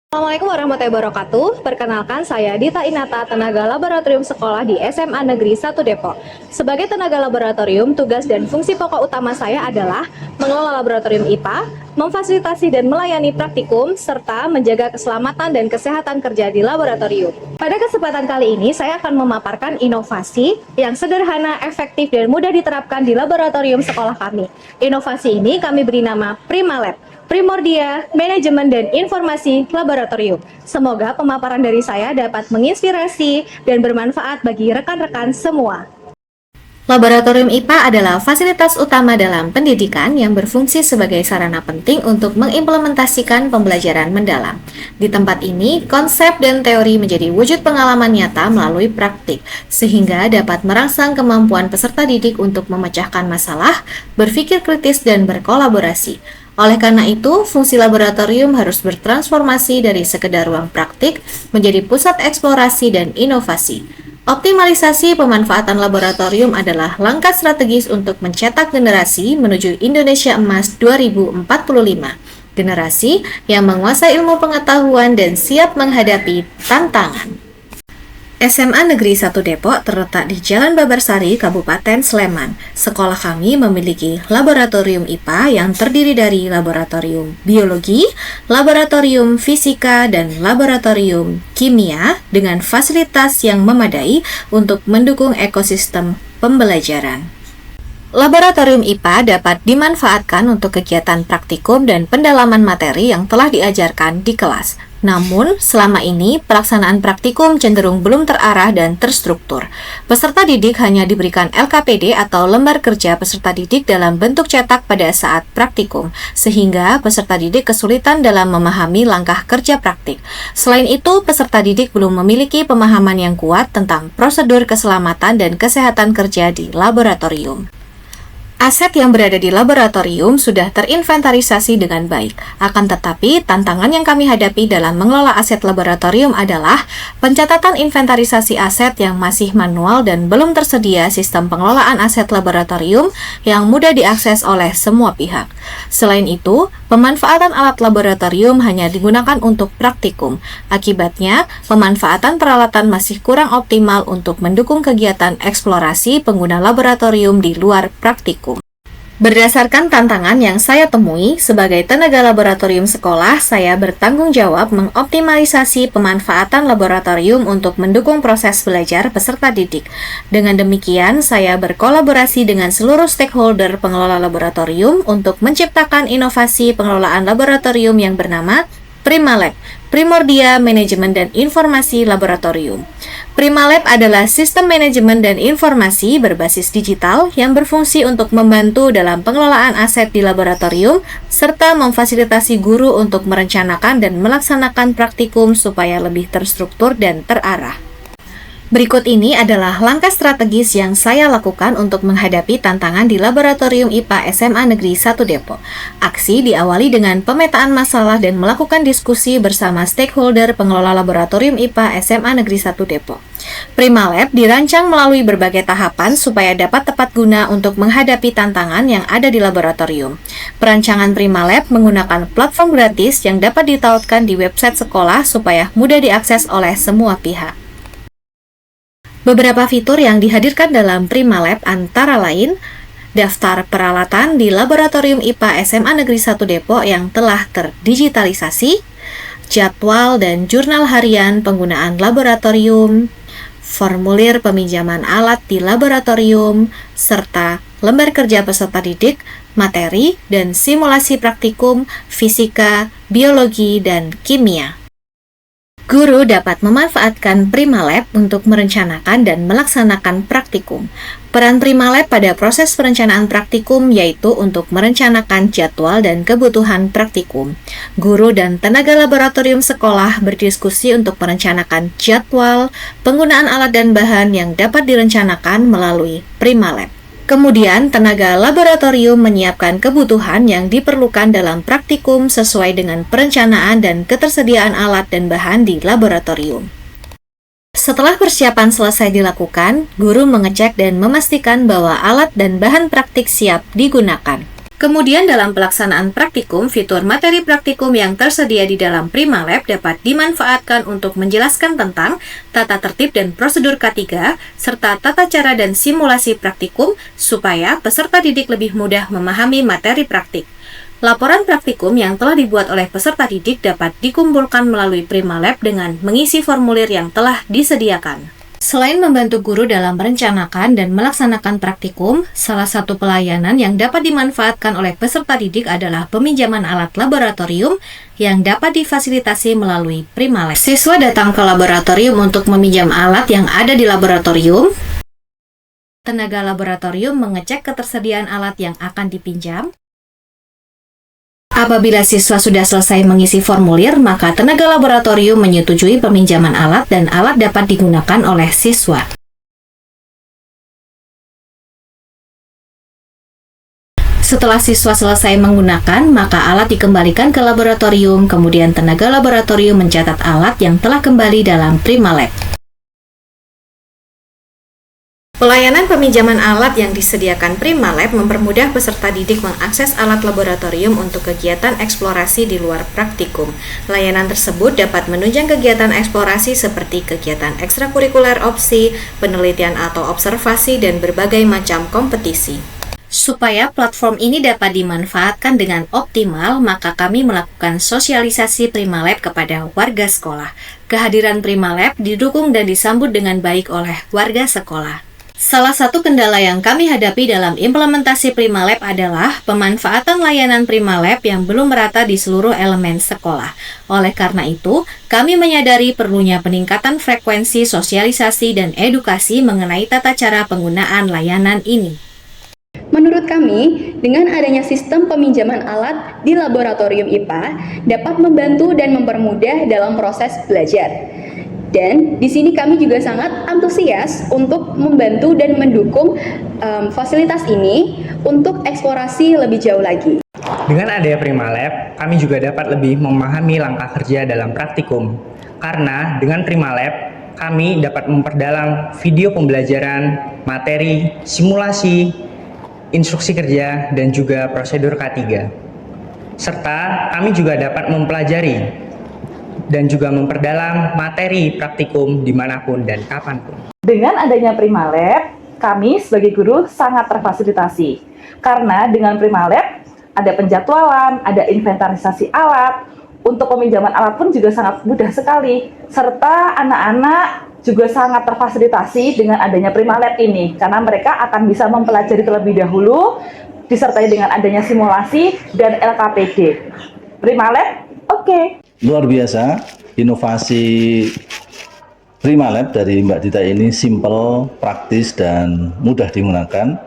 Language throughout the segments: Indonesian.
Assalamualaikum warahmatullahi wabarakatuh. Perkenalkan, saya Dita Inata, tenaga laboratorium sekolah di SMA Negeri 1 Depok. Sebagai tenaga laboratorium, tugas dan fungsi pokok utama saya adalah mengelola laboratorium IPA, memfasilitasi dan melayani praktikum, serta menjaga keselamatan dan kesehatan kerja di laboratorium. Pada kesempatan kali ini, saya akan memaparkan inovasi yang sederhana, efektif, dan mudah diterapkan di laboratorium sekolah kami. Inovasi ini kami beri nama PrimaLab, Primordia, Manajemen dan Informasi Laboratorium. Semoga pemaparan dari saya dapat menginspirasi dan bermanfaat bagi rekan-rekan semua. Laboratorium IPA adalah fasilitas utama dalam pendidikan yang berfungsi sebagai sarana penting untuk mengimplementasikan pembelajaran mendalam. Di tempat ini, konsep dan teori menjadi wujud pengalaman nyata melalui praktik, sehingga dapat merangsang kemampuan peserta didik untuk memecahkan masalah, berpikir kritis, dan berkolaborasi. Oleh karena itu, fungsi laboratorium harus bertransformasi dari sekedar ruang praktik menjadi pusat eksplorasi dan inovasi. Optimalisasi pemanfaatan laboratorium adalah langkah strategis untuk mencetak generasi menuju Indonesia Emas 2045. Generasi yang menguasai ilmu pengetahuan dan siap menghadapi tantangan. SMA Negeri 1 Depok terletak di Jalan Babarsari, Kabupaten Sleman. Sekolah kami memiliki laboratorium IPA yang terdiri dari laboratorium biologi, laboratorium fisika, dan laboratorium kimia dengan fasilitas yang memadai untuk mendukung ekosistem pembelajaran. Laboratorium IPA dapat dimanfaatkan untuk kegiatan praktikum dan pendalaman materi yang telah diajarkan di kelas. Namun, selama ini pelaksanaan praktikum cenderung belum terarah dan terstruktur. Peserta didik hanya diberikan LKPD atau lembar kerja peserta didik dalam bentuk cetak pada saat praktikum, sehingga peserta didik kesulitan dalam memahami langkah kerja praktik. Selain itu, peserta didik belum memiliki pemahaman yang kuat tentang prosedur keselamatan dan kesehatan kerja di laboratorium. Aset yang berada di laboratorium sudah terinventarisasi dengan baik. Akan tetapi, tantangan yang kami hadapi dalam mengelola aset laboratorium adalah pencatatan inventarisasi aset yang masih manual dan belum tersedia sistem pengelolaan aset laboratorium yang mudah diakses oleh semua pihak. Selain itu, pemanfaatan alat laboratorium hanya digunakan untuk praktikum. Akibatnya, pemanfaatan peralatan masih kurang optimal untuk mendukung kegiatan eksplorasi pengguna laboratorium di luar praktikum. Berdasarkan tantangan yang saya temui sebagai tenaga laboratorium sekolah, saya bertanggung jawab mengoptimalisasi pemanfaatan laboratorium untuk mendukung proses belajar peserta didik. Dengan demikian, saya berkolaborasi dengan seluruh stakeholder pengelola laboratorium untuk menciptakan inovasi pengelolaan laboratorium yang bernama PrimaLab, Primordia Manajemen dan Informasi Laboratorium. PrimaLab adalah sistem manajemen dan informasi berbasis digital yang berfungsi untuk membantu dalam pengelolaan aset di laboratorium serta memfasilitasi guru untuk merencanakan dan melaksanakan praktikum supaya lebih terstruktur dan terarah. Berikut ini adalah langkah strategis yang saya lakukan untuk menghadapi tantangan di Laboratorium IPA SMA Negeri 1 Depok. Aksi diawali dengan pemetaan masalah dan melakukan diskusi bersama stakeholder pengelola Laboratorium IPA SMA Negeri 1 Depok. PrimaLab dirancang melalui berbagai tahapan supaya dapat tepat guna untuk menghadapi tantangan yang ada di laboratorium. Perancangan PrimaLab menggunakan platform gratis yang dapat ditautkan di website sekolah supaya mudah diakses oleh semua pihak. Beberapa fitur yang dihadirkan dalam PrimaLab antara lain daftar peralatan di Laboratorium IPA SMA Negeri 1 Depok yang telah terdigitalisasi, jadwal dan jurnal harian penggunaan laboratorium, formulir peminjaman alat di laboratorium, serta lembar kerja peserta didik, materi, dan simulasi praktikum fisika, biologi, dan kimia. Guru dapat memanfaatkan PrimaLab untuk merencanakan dan melaksanakan praktikum. Peran PrimaLab pada proses perencanaan praktikum yaitu untuk merencanakan jadwal dan kebutuhan praktikum. Guru dan tenaga laboratorium sekolah berdiskusi untuk merencanakan jadwal, penggunaan alat dan bahan yang dapat direncanakan melalui PrimaLab. Kemudian, tenaga laboratorium menyiapkan kebutuhan yang diperlukan dalam praktikum sesuai dengan perencanaan dan ketersediaan alat dan bahan di laboratorium. Setelah persiapan selesai dilakukan, guru mengecek dan memastikan bahwa alat dan bahan praktik siap digunakan. Kemudian dalam pelaksanaan praktikum, fitur materi praktikum yang tersedia di dalam PrimaLab dapat dimanfaatkan untuk menjelaskan tentang tata tertib dan prosedur K3, serta tata cara dan simulasi praktikum supaya peserta didik lebih mudah memahami materi praktik. Laporan praktikum yang telah dibuat oleh peserta didik dapat dikumpulkan melalui PrimaLab dengan mengisi formulir yang telah disediakan. Selain membantu guru dalam merencanakan dan melaksanakan praktikum, salah satu pelayanan yang dapat dimanfaatkan oleh peserta didik adalah peminjaman alat laboratorium yang dapat difasilitasi melalui PrimaLab. Siswa datang ke laboratorium untuk meminjam alat yang ada di laboratorium. Tenaga laboratorium mengecek ketersediaan alat yang akan dipinjam. Apabila siswa sudah selesai mengisi formulir, maka tenaga laboratorium menyetujui peminjaman alat dan alat dapat digunakan oleh siswa. Setelah siswa selesai menggunakan, maka alat dikembalikan ke laboratorium, kemudian tenaga laboratorium mencatat alat yang telah kembali dalam PrimaLab. Pelayanan peminjaman alat yang disediakan PrimaLab mempermudah peserta didik mengakses alat laboratorium untuk kegiatan eksplorasi di luar praktikum. Layanan tersebut dapat menunjang kegiatan eksplorasi seperti kegiatan ekstrakurikuler opsi, penelitian atau observasi, dan berbagai macam kompetisi. Supaya platform ini dapat dimanfaatkan dengan optimal, maka kami melakukan sosialisasi PrimaLab kepada warga sekolah. Kehadiran PrimaLab didukung dan disambut dengan baik oleh warga sekolah. Salah satu kendala yang kami hadapi dalam implementasi PrimaLab adalah pemanfaatan layanan PrimaLab yang belum merata di seluruh elemen sekolah. Oleh karena itu, kami menyadari perlunya peningkatan frekuensi sosialisasi dan edukasi mengenai tata cara penggunaan layanan ini. Menurut kami, dengan adanya sistem peminjaman alat di laboratorium IPA dapat membantu dan mempermudah dalam proses belajar. Dan di sini kami juga sangat antusias untuk membantu dan mendukung fasilitas ini untuk eksplorasi lebih jauh lagi. Dengan adanya PrimaLab, kami juga dapat lebih memahami langkah kerja dalam praktikum. Karena dengan PrimaLab, kami dapat memperdalam video pembelajaran, materi, simulasi, instruksi kerja, dan juga prosedur K3. Serta kami juga dapat mempelajari dan juga memperdalam materi praktikum dimanapun dan kapanpun. Dengan adanya PrimaLab, kami sebagai guru sangat terfasilitasi. Karena dengan PrimaLab, ada penjadwalan, ada inventarisasi alat, untuk peminjaman alat pun juga sangat mudah sekali. Serta anak-anak juga sangat terfasilitasi dengan adanya PrimaLab ini, karena mereka akan bisa mempelajari terlebih dahulu, disertai dengan adanya simulasi dan LKPD. PrimaLab, oke. Luar biasa, inovasi PrimaLab dari Mbak Dita ini simple, praktis, dan mudah digunakan,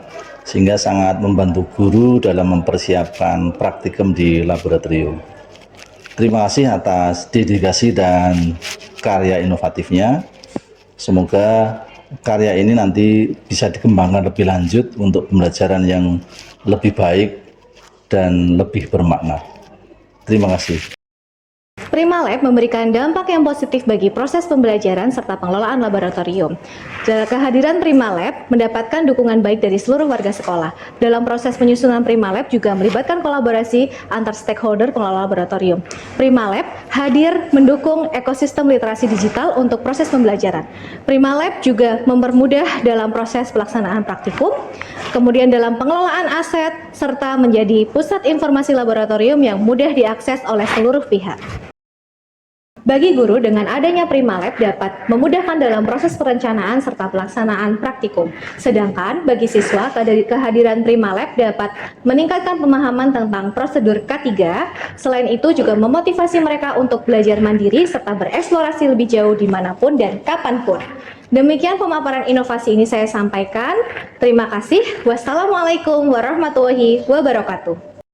sehingga sangat membantu guru dalam mempersiapkan praktikum di laboratorium. Terima kasih atas dedikasi dan karya inovatifnya. Semoga karya ini nanti bisa dikembangkan lebih lanjut untuk pembelajaran yang lebih baik dan lebih bermakna. Terima kasih. PrimaLab memberikan dampak yang positif bagi proses pembelajaran serta pengelolaan laboratorium. Kehadiran PrimaLab mendapatkan dukungan baik dari seluruh warga sekolah. Dalam proses penyusunan PrimaLab juga melibatkan kolaborasi antar stakeholder pengelola laboratorium. PrimaLab hadir mendukung ekosistem literasi digital untuk proses pembelajaran. PrimaLab juga mempermudah dalam proses pelaksanaan praktikum, kemudian dalam pengelolaan aset, serta menjadi pusat informasi laboratorium yang mudah diakses oleh seluruh pihak. Bagi guru, dengan adanya PrimaLab dapat memudahkan dalam proses perencanaan serta pelaksanaan praktikum. Sedangkan bagi siswa, kehadiran PrimaLab dapat meningkatkan pemahaman tentang prosedur K3. Selain itu juga memotivasi mereka untuk belajar mandiri serta bereksplorasi lebih jauh dimanapun dan kapanpun. Demikian pemaparan inovasi ini saya sampaikan. Terima kasih. Wassalamualaikum warahmatullahi wabarakatuh.